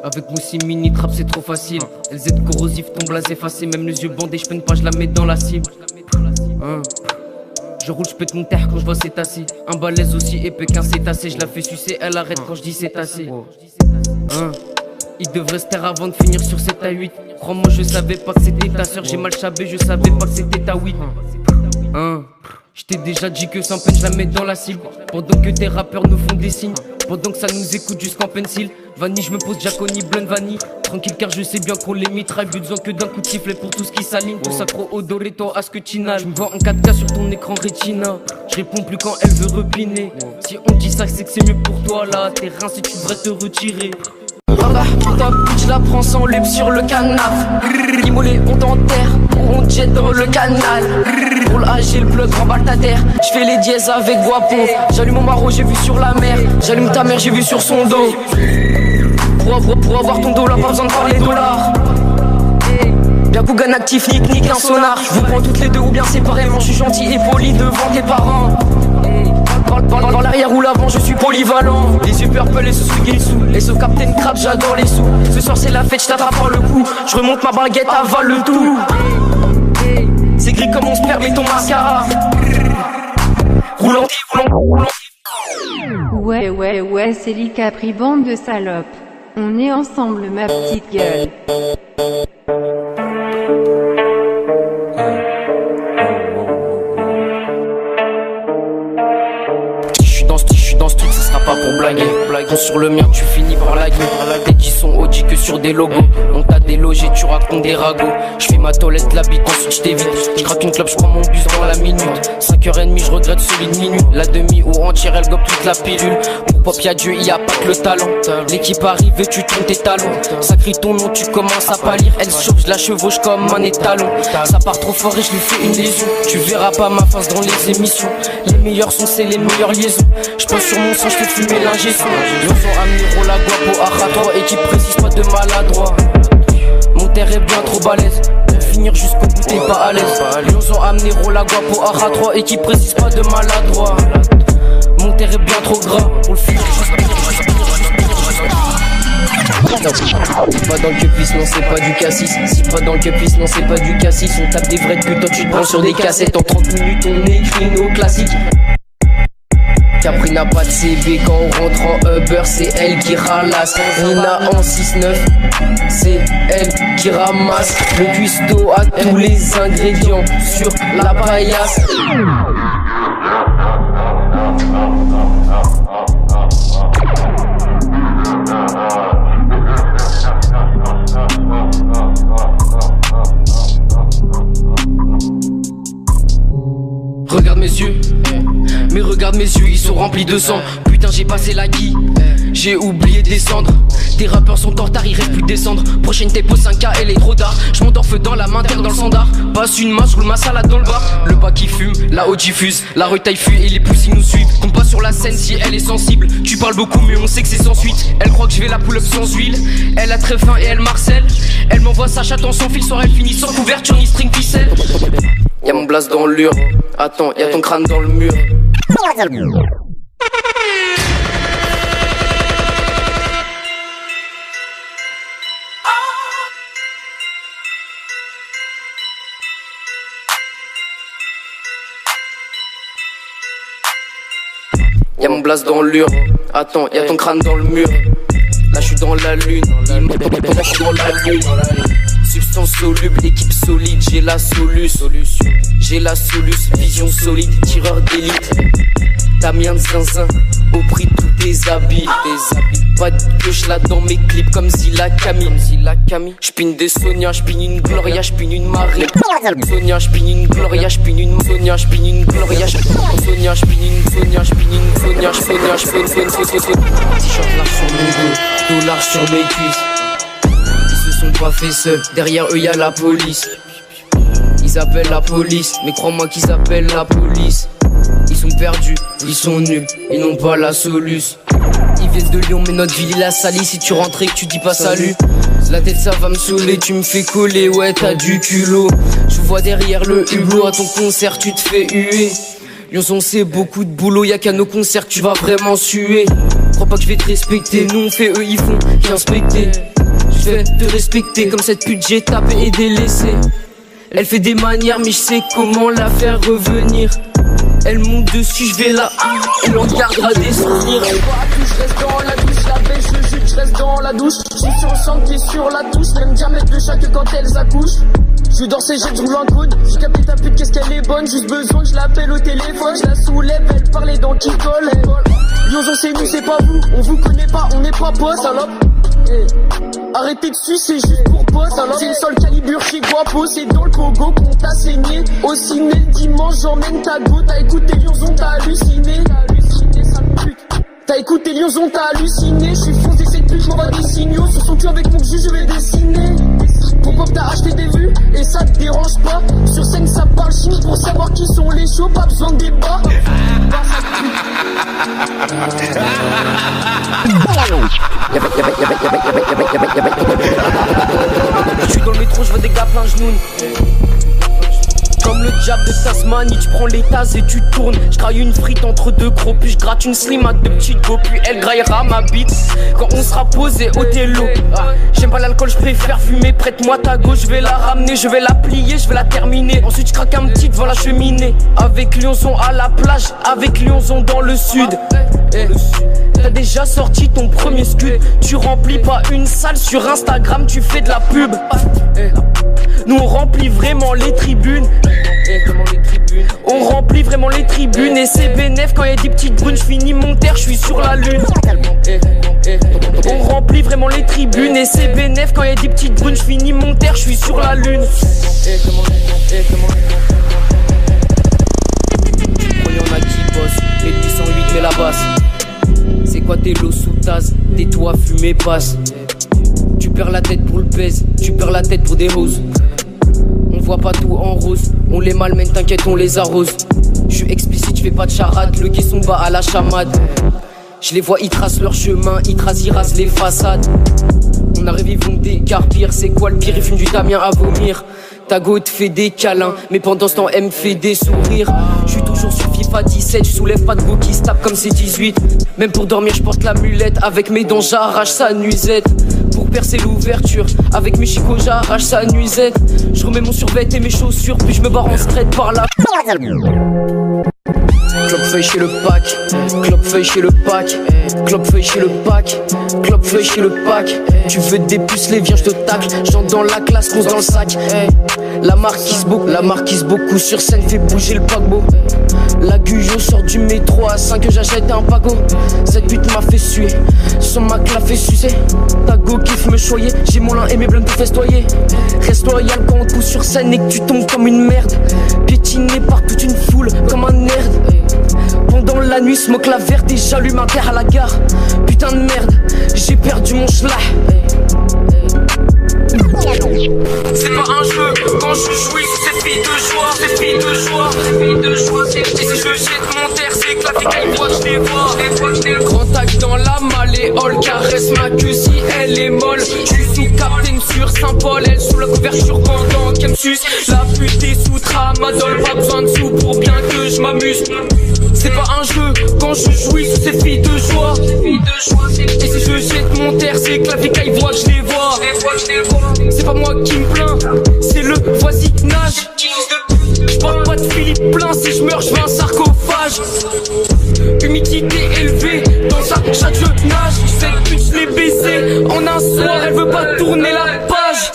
Avec Moussi mini trap c'est trop facile. LZ corrosif, ton blaze effacé. Même les yeux bandés, j'peine pas, je la mets dans la cible. Je roule, j'pète mon terre quand je vois cétacé. Un balèze aussi épais qu'un cétacé. Je la fais sucer, elle arrête quand je dis c'est assez. Il devrait se taire avant de finir sur 7 à 8. Crois-moi, je savais pas que c'était ta soeur. J'ai mal chabé, je savais pas que c'était ta weed. J't'ai déjà dit que sans peine je la mets dans la cible. Pendant que tes rappeurs nous font des signes. Pendant que ça nous écoute jusqu'en pencil. Vanille, je me pose Jaconi, Blunt Vanille. Tranquille car je sais bien qu'on les mitraille. Plus besoin que d'un coup de sifflet pour tout ce qui s'aligne. Tout ça trop odoré, toi à ce que tu nales. Je me vois en 4K sur ton écran rétina. Je réponds plus quand elle veut repiner. Si on dit ça c'est que c'est mieux pour toi là. T'es rincé, tu devrais te retirer. Top, je la prends sans lube sur le canap. Immolé, on t'enterre, on jet dans le canal. Roule agile, plug, remballe ta terre. J'fais les dièses avec Guapo. J'allume mon maro, j'ai vu sur la mer. J'allume ta mère, j'ai vu sur son dos. Pour avoir ton dos là, pas besoin de parler dollars. Bien Kougan actif, nique un sonar. Je vous prends toutes les deux ou bien séparément. Je suis gentil et poli devant tes parents. Dans l'arrière ou l'avant, je suis polyvalent. Les yeux purple et ce Sugisu. Et ce Captain Crab, j'adore les sous. Ce soir c'est la fête, je t'attrape par le cou. Je remonte ma baguette, avale le tout. C'est gris comme mon sperme et ton mascara. Roulant. Ouais, c'est Lee Capri, bande de salopes. On est ensemble, ma petite gueule. Pas pour blaguer, blaguant sur le mien, tu finis par laguer. Des qui sont audits que sur des logos. On t'a délogé, tu racontes des ragots. Je fais ma toilette, l'habitant, ensuite je t'évite. Je craque une clope, je prends mon bus dans la minute. 5h30, je regrette celui de minuit. La demi ou entière, elle gobe toute la pilule. Pour pop, y'a Dieu, y a pas que le talent. L'équipe arrive et tu tournes tes talons. Ça crie ton nom, tu commences à pâlir. Elle se chauffe, je la chevauche comme un étalon. Ça part trop fort et je lui fais une lésion. Tu verras pas ma face dans les émissions. Les meilleurs sons, c'est les meilleures liaisons. Je pense sur mon sang, je fais fumer l'ingé-son. Ils ont amené Rola Guapo à 3 équipe précise, pas de maladroit. Mon terre est bien trop balèze. Pour finir jusqu'au bout, t'es pas à l'aise. Ils ont amené Rola Guapo à 3 équipe précise, pas de maladroit. Mon terre est bien trop gras. Pour le finir pas dans le cupis, non c'est pas du cassis. Si pas dans le cupis, non c'est pas du cassis. On tape des vrais putes, toi tu te branches sur des cassettes. En 30 minutes on écrit nos classiques. Capri n'a pas de CB quand on rentre en Uber, c'est elle qui ralasse. Rina en 6-9, c'est elle qui ramasse. Le cuistot a tous les ingrédients sur la paillasse. Regarde mes yeux, mais regarde mes yeux, ils sont remplis de sang. Putain j'ai passé la guille, j'ai oublié de descendre. Tes rappeurs sont en retard, ils rêvent plus de descendre. Prochaine tempo 5K, elle est trop tard. J'm'endorfe dans la main, terre dans le standard. Passe une main, roule ma salade dans le bar. Le bas qui fume, la haut diffuse. La retaille fuit et les poussins nous suivent. Compte pas sur la scène si elle est sensible. Tu parles beaucoup mais on sait que c'est sans suite. Elle croit que je vais la pull up sans huile. Elle a très faim et elle marcelle. Elle m'envoie sa chatte en sans fil, soir elle finit sans couverture ni string ficelle. Y'a mon blast dans l'ur. Attends, y'a ton crâne dans le mur. Y'a mon blast dans l'ur. Attends, y'a ton crâne dans le mur. Là j'suis dans la lune. Là j'suis dans la lune. Substance soluble, équipe solide, j'ai la solution. J'ai la solution, vision solide, tireur d'élite. Damien Zinzin, au prix de tous tes habits. Pas de pioche là dans mes clips comme Zilla Camille. J'pine des Sonia, j'pine une Gloria, j'pine une Marie. Sonia, j'pine une Gloria, j'pine une Sonia, j'pine une Gloria. Sonia, j'pine une Sonia, j'pine une Sonia, j'pine une T-shirt large sur mon dos, dos large sur mes cuisses. Ils se sont pas fait seuls, derrière eux y'a la police. Ils appellent la police, mais crois-moi qu'ils appellent la police. Ils sont perdus, ils sont nuls, ils n'ont pas la soluce. Ils viennent de Lyon mais notre ville il a sali. Si tu rentres et que tu dis pas salut, la tête ça va me saouler, tu me fais coller, ouais t'as du culot. Je vois derrière le hublot, à ton concert tu te fais huer. Lyonzon c'est beaucoup de boulot, y'a qu'à nos concerts tu vas vraiment suer. Crois pas que je vais te respecter, nous on fait, eux ils font qu'inspecter. Je vais te respecter comme cette pute j'ai tapé et délaissé. Elle fait des manières mais je sais comment la faire revenir. Elle monte dessus, je vais là, elle en gardera des souvenirs. Je reste dans la douche, la belle je jute, je reste dans la douche. Je suis sur le sang qui est sur la touche, même bien mettre de chaque quand elles accouchent. Je suis dans ses jets, je roule un coude. J'ai capté ta pute, qu'est-ce qu'elle est bonne. Juste besoin que je l'appelle au téléphone. Je la soulève, elle parle les dents qui collent. Lionzon c'est nous, c'est pas vous. On vous connaît pas, on n'est pas potes, salope. Arrêtez de suivre, c'est juste pour poste. Alors c'est le seul calibre chez Guapo. C'est dans le Congo qu'on t'a saigné. Au ciné le dimanche, j'emmène ta go. T'as écouté Lionzon, t'as halluciné. T'as écouté Lionzon, t'as halluciné. Je suis foncé cette pute, j'envoie des signaux. Sur son cul avec mon jus, je vais dessiner. Pour pop, t'as acheté des vues et ça te dérange pas. Sur scène, ça parle chine pour savoir qui sont les chauds. Pas besoin de débat. Je suis dans le métro, je vois des gars plein genoux. Comme le diable de Tasmanie, tu prends les tasses et tu tournes. Je graille une frite entre deux gros, puis je gratte une slim à deux petites go, puis elle graillera ma bite quand on sera posé au télo. J'aime pas l'alcool, je préfère fumer. Prête-moi ta gauche, je vais la ramener, je vais la plier, je vais la terminer. Ensuite je craque un petit devant la cheminée. Avec Lionzon à la plage, avec Lionzon dans le sud. T'as déjà sorti ton premier scud. Tu remplis pas une salle sur Instagram, tu fais de la pub. Nous on remplit vraiment les tribunes. On remplit vraiment les tribunes. Et c'est bénef quand y'a des petites brunes. J'finis mon terre, j'suis sur la lune. On remplit vraiment les tribunes. Et c'est bénef quand y'a des petites brunes. J'finis mon terre, j'suis sur la lune. Y'en a qui bossent, et 808 mais la basse. C'est quoi tes lots sous tasse, tes toits fumés passe. Tu perds la tête pour le pèse, tu perds la tête pour des roses. On voit pas tout en rose, on les malmène, t'inquiète, on les arrose. Je suis explicite, je fais pas de charade, le caisson bat à la chamade. Je les vois, ils tracent leur chemin, ils rasent les façades. On arrive, ils vont décarpir, c'est quoi le pire, ils fument du Damien à vomir. Ta go te fait des câlins, mais pendant ce temps elle me fait des sourires. Je suis toujours sur FIFA 17, je soulève pas de go qui se tape comme c'est 18. Même pour dormir je porte la mulette, avec mes dents j'arrache sa nuisette. Pour percer l'ouverture, avec mes chicots j'arrache sa nuisette. Je remets mon survêt et mes chaussures, puis je me barre en straight par là. Clopefeuille chez le pack, clopefeuille chez le pack, clopefeuille chez le pack, clopefeuille chez le pack. Tu veux dépuceler, viens je te tacle. J'entre dans la classe, cause dans le sac. La marquise beaucoup sur scène fait bouger le paquebot. La Guyot sort du métro à 5 que j'achète un pago. Cette pute m'a fait suer, son mac l'a fait sucer. Ta go kiffe me choyer, j'ai mon lin et mes blunts pour festoyer. Reste loyal quand on te pousse sur scène et que tu tombes comme une merde. Piétiné par toute une foule comme un nerd. Pendant la nuit, smoke la verte et j'allume un terre à la gare. Putain de merde, j'ai perdu mon schlah. C'est pas un jeu, quand je jouis, c'est fille de joie, c'est fille de joie, c'est fille de joie. Et si je jette mon terre, c'est que la fille qu'elle voit, je les vois. Grand tac dans la malléole, caresse ma queue si elle est molle. Je suis sous Captain sur Saint-Paul, elle sous la couverture pendant qu'elle me suce. La pute est sous tramadol, pas besoin de sous pour bien que je m'amuse. C'est pas un jeu, quand je jouis, c'est fille de joie. Et si je jette mon terre, c'est que la fille qu'elle voit, je les vois. C'est pas moi qui me plains, c'est le voisinage. J'porte pas de Philippe plein, si je meurs je veux un sarcophage. Humidité élevée, dans sa chatte je nage. Cette pute je l'ai baisée, en un soir elle veut pas tourner la page.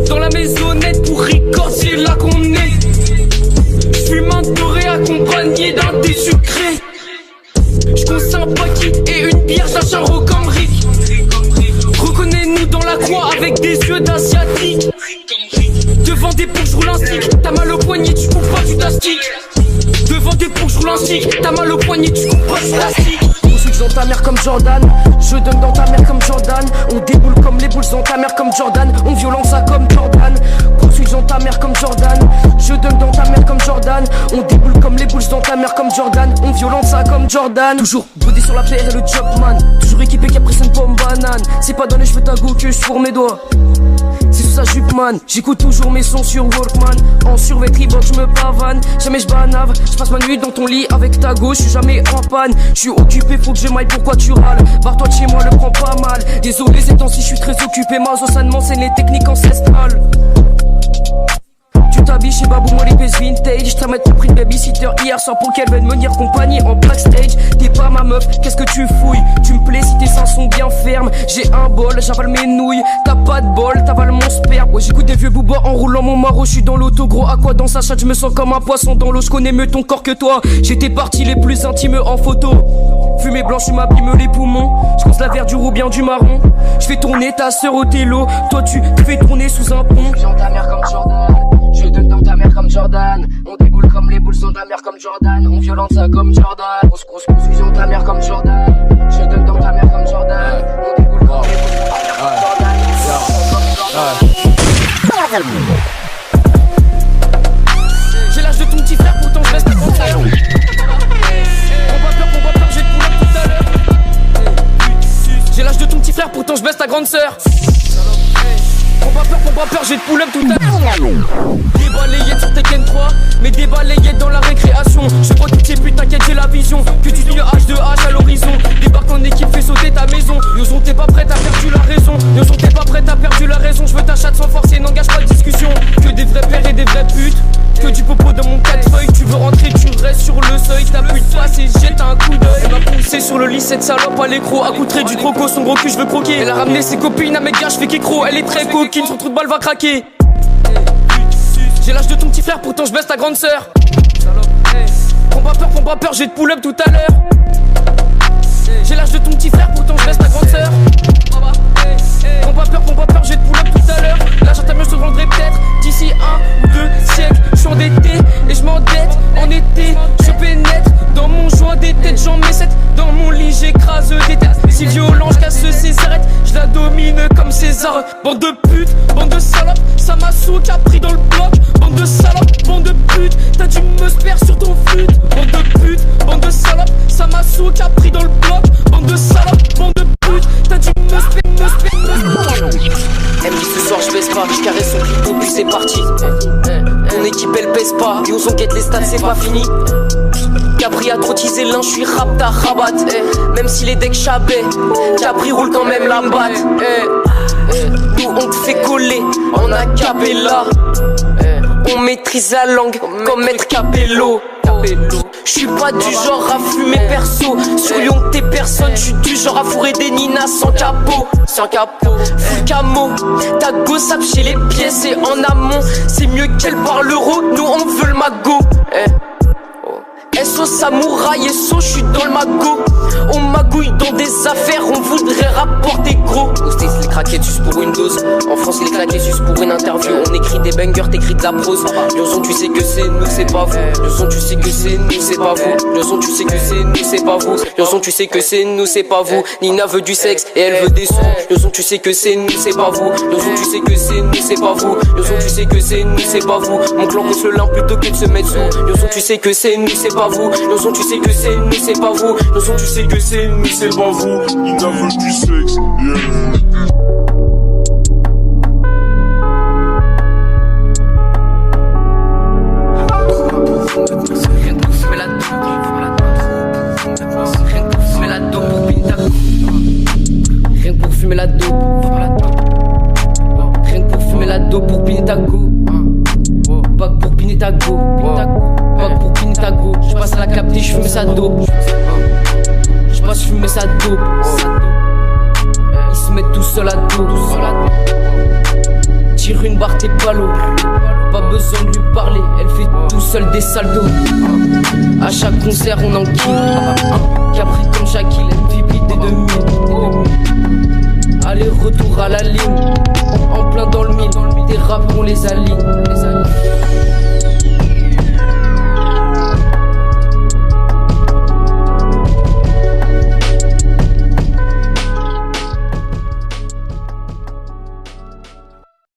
Dans la maisonnette pour record, c'est là qu'on est. J'fume un doré accompagné d'un thé sucré. J'conse un paquet et une bière, j'lâche un rocambrique. Reconnais-nous dans la croix avec des yeux d'asiatique. Devant des poux, j'roule un stick. T'as mal au poignet, tu coupes pas du plastique. Devant des poux, j'roule un stick. T'as mal au poignet, tu coupes pas du plastique. On switch dans ta mère comme Jordan. Je donne dans ta mère comme Jordan. On déboule comme les boules dans ta mère comme Jordan. On violente ça comme Jordan. On switch dans ta mère comme Jordan. Je donne dans ta mère comme Jordan. On déboule comme les boules dans ta mère comme Jordan. On violente ça comme Jordan. Toujours brodé sur la paire et le jobman. Toujours équipé qui a pris une pomme banane. C'est pas dans les cheveux ta go que je fourre mes doigts. C'est sous sa jupe man. J'écoute toujours mes sons sur Walkman. En survêt Reebok j'me pavane. Jamais j'banave, j'passe ma nuit dans ton lit avec ta gauche. J'suis jamais en panne, j'suis occupé faut que je m'aille, pourquoi tu râles? Barre-toi de chez moi, le prends pas mal. Désolé ces temps-ci j'suis très occupé. Mazo ça ne m'enseigne les techniques ancestrales. Tu t'habilles chez Babou, moi les baisses vintage. T'as mettre pris de babysitter hier soir pour qu'elle vienne me dire compagnie en backstage. T'es pas ma meuf, qu'est-ce que tu fouilles? Tu me plais si tes seins sont bien fermes. J'ai un bol, j'avale mes nouilles. T'as pas de bol, t'avales mon sperme. Ouais j'écoute des vieux boobas en roulant mon maro. J'suis dans l'auto gros, à quoi dans sa chatte? J'me sens comme un poisson dans l'eau. J'connais mieux ton corps que toi. J'ai tes parties les plus intimes en photo. Fumée blanche, tu m'abîmes les poumons. J'cause la verdure ou bien du marron. J'fais tourner ta sœur au télo. Toi tu fais tourner sous un pont. Viens ta mère comme Jordan. Je donne dans ta mère comme Jordan. On déboule comme les boules sont ta mère comme Jordan. On violente ça comme Jordan. Grosse vision ta mère comme Jordan. Je donne dans ta mère comme Jordan. On déboule comme les boules sont ta mère comme Jordan. J'ai l'âge de ton petit frère, pourtant je reste à grande sœur. Prends pas peur, j'ai te pull up tout à l'heure. J'ai l'âge de ton petit frère, pourtant je baisse ta grande sœur. Prends pas peur, j'ai te pull up tout à l'heure. Des balayettes sur Tekken 3, mais des balayettes dans la récréation. Je vois toutes ces putes, t'inquiète, j'ai la vision. Que tu dis H2H à l'horizon. Débarque en équipe, fais sauter ta maison. Yoson, t'es pas prête, t'as perdu la raison. Yoson, t'es pas prête, t'as perdu la raison. Je veux ta chatte sans force et n'engage pas de discussion. Que des vrais pères et des vraies putes. Que du popo dans mon 4 feuilles. Tu veux rentrer, tu restes sur le seuil. T'as plus de passe et jette un coup d'œil. Elle m'a poussé sur le lit, cette salope à l'écro. À coutrer du croco, son gros cul, je veux croquer. Elle a ramené ses copines à mes gars, je fais qu'écro. Elle est très coquine, son trou de balle va craquer. J'ai l'âge de ton petit frère, pourtant je baisse ta grande sœur. Prends pas peur, j'ai te pull up tout à l'heure. J'ai l'âge de ton petit frère, pourtant je baisse ta grande sœur. Prends pas peur, j'ai te pull up tout à l'heure. Là j'entends mieux, je te rendrai peut-être d'ici 1 ou 2 siècles. Je suis endetté et je m'endette en été. Je pénètre dans mon joint des têtes, j'en mets 7 dans mon lit, j'écrase des têtes. Si violent, je casse ses arêtes, je la domine comme César. Bande de putes, bande de salopes, ça m'a sous qui a pris dans le bloc. Bande de salopes, bande de putes, t'as dû me spare sur ton flûte. Bande de putes, bande de salopes, ça m'a sous qui a pris dans le bloc. Bande de salopes, bande de putes, t'as dû me spare. Elle me dit ce soir je baisse pas, je caresse son clito puis c'est parti. Ton équipe elle pèse pas, et on guette les stats c'est pas fini. Capri a trop teasé l'un, je suis rapta rabat. Même si les decks chabais, Capri roule quand même la batte. Nous on te fait coller en acapella. On maîtrise la langue comme Maître Capello. J'suis pas du genre à fumer perso. Sur Lyon t'es personne, j'suis du genre à fourrer des ninas sans capot. Full camo, ta go sape chez les pièces et en amont. C'est mieux qu'elle parle l'euro, nous on veut le magot. SO samouraï, SO j'suis dans le magot. On magouille dans des affaires, on voudrait rapporter gros. Aux States les craquettes juste pour une dose. En France les claquettes juste pour une interview. On écrit des bangers, t'écris de la prose. Yoson tu sais que c'est nous, c'est pas vous. Yoson tu sais que c'est nous, c'est pas vous. Yoson tu sais que c'est nous, c'est pas vous. Yoson tu sais que c'est nous, c'est pas vous. Nina veut du sexe et elle veut des sous. Yoson tu sais que c'est nous, c'est pas vous. Yoson tu sais que c'est nous, c'est pas vous. Yoson tu sais que c'est nous, c'est pas vous. Mon clan cause le lin plutôt que de se mettre sous. Yoson tu sais que c'est nous, c'est pas vous. Yoson tu sais que c'est nous, c'est pas vous. Yoson tu sais que c'est nous, c'est pas vous. Nina veut du sexe et elle veut. Rien que pour fumer la dope. Rien que pour fumer la dope pour piner ta go. Pas que pour piner ta go. Pas que pour piner ta go. J'passe à la capter, j'fume sa dope. J'passe, j'fume sa dope. Ils se mettent tout seul à dos. Tire une barre, t'es pas l'eau. Pas besoin de lui parler, elle fait tout seul des saldos. À chaque concert on en kill. Capri comme Shaquille, MVP des 2000. Aller retour à la ligne. En plein dans le mille, des rappes on les aligne.